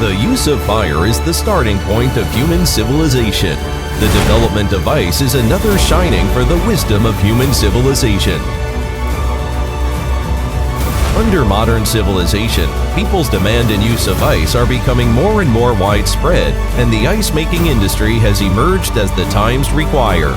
The use of fire is the starting point of human civilization. The development of ice is another shining for the wisdom of human civilization. Under modern civilization, people's demand and use of ice are becoming more and more widespread, and the ice-making industry has emerged as the times require.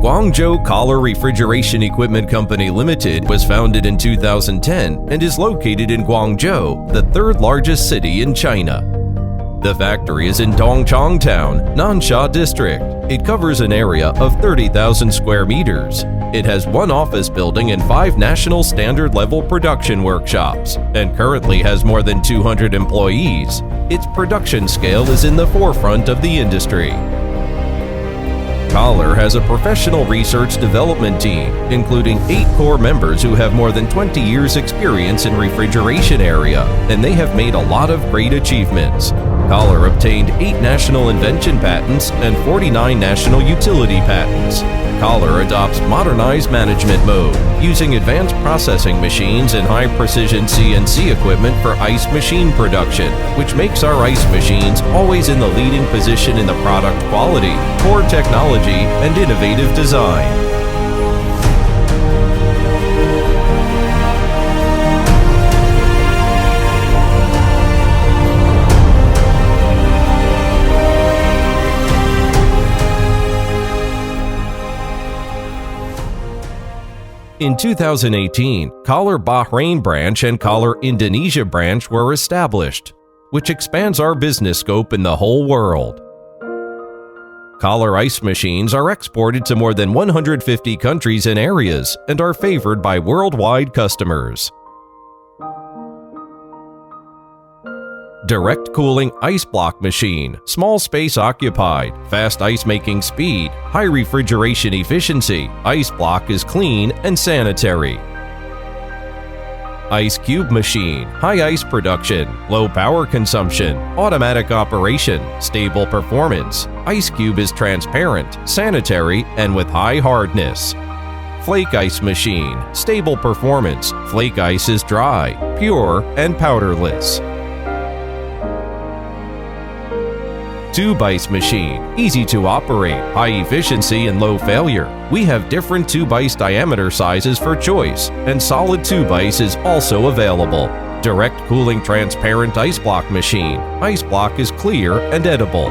Guangzhou Koller Refrigeration Equipment Company Limited was founded in 2010 and is located in Guangzhou, the third largest city in China. The factory is in Dongchang Town, Nansha District. It covers an area of 30,000 square meters. It has one office building and 5 national standard level production workshops, and currently has more than 200 employees. Its production scale is in the forefront of the industry. Koller has a professional research development team, including 8 core members who have more than 20 years experience in refrigeration area, and they have made a lot of great achievements. Koller obtained 8 national invention patents and 49 national utility patents. Koller adopts modernized management mode, using advanced processing machines and high-precision CNC equipment for ice machine production, which makes our ice machines always in the leading position in the product quality, core technology, and innovative design. In 2018, Koller Bahrain branch and Koller Indonesia branch were established, which expands our business scope in the whole world. Koller ice machines are exported to more than 150 countries and areas and are favored by worldwide customers. Direct cooling ice block machine, small space occupied, fast ice making speed, high refrigeration efficiency, ice block is clean and sanitary. Ice cube machine, high ice production, low power consumption, automatic operation, stable performance. Ice cube is transparent, sanitary, and with high hardness. Flake ice machine, stable performance, flake ice is dry, pure, and powderless. Tube ice machine, easy to operate, high efficiency and low failure. We have different tube ice diameter sizes for choice, and solid tube ice is also available. Direct cooling transparent ice block machine. Ice block is clear and edible.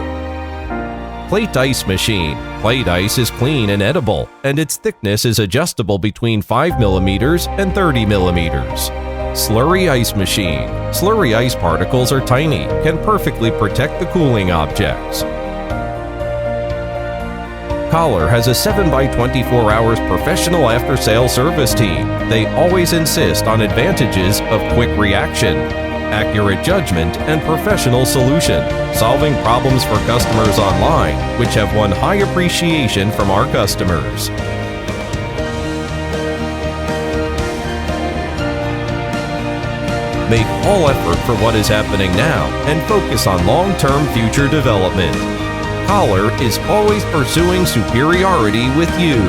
Plate ice machine. Plate ice is clean and edible, and its thickness is adjustable between 5 mm and 30 mm. Slurry ice machine. Slurry ice particles are tiny, can perfectly protect the cooling objects. Koller has a 7x24 hours professional after-sale service team. They always insist on advantages of quick reaction, accurate judgment, and professional solution, solving problems for customers online, which have won high appreciation from our customers. Make all effort for what is happening now and focus on long-term future development. Koller is always pursuing superiority with you.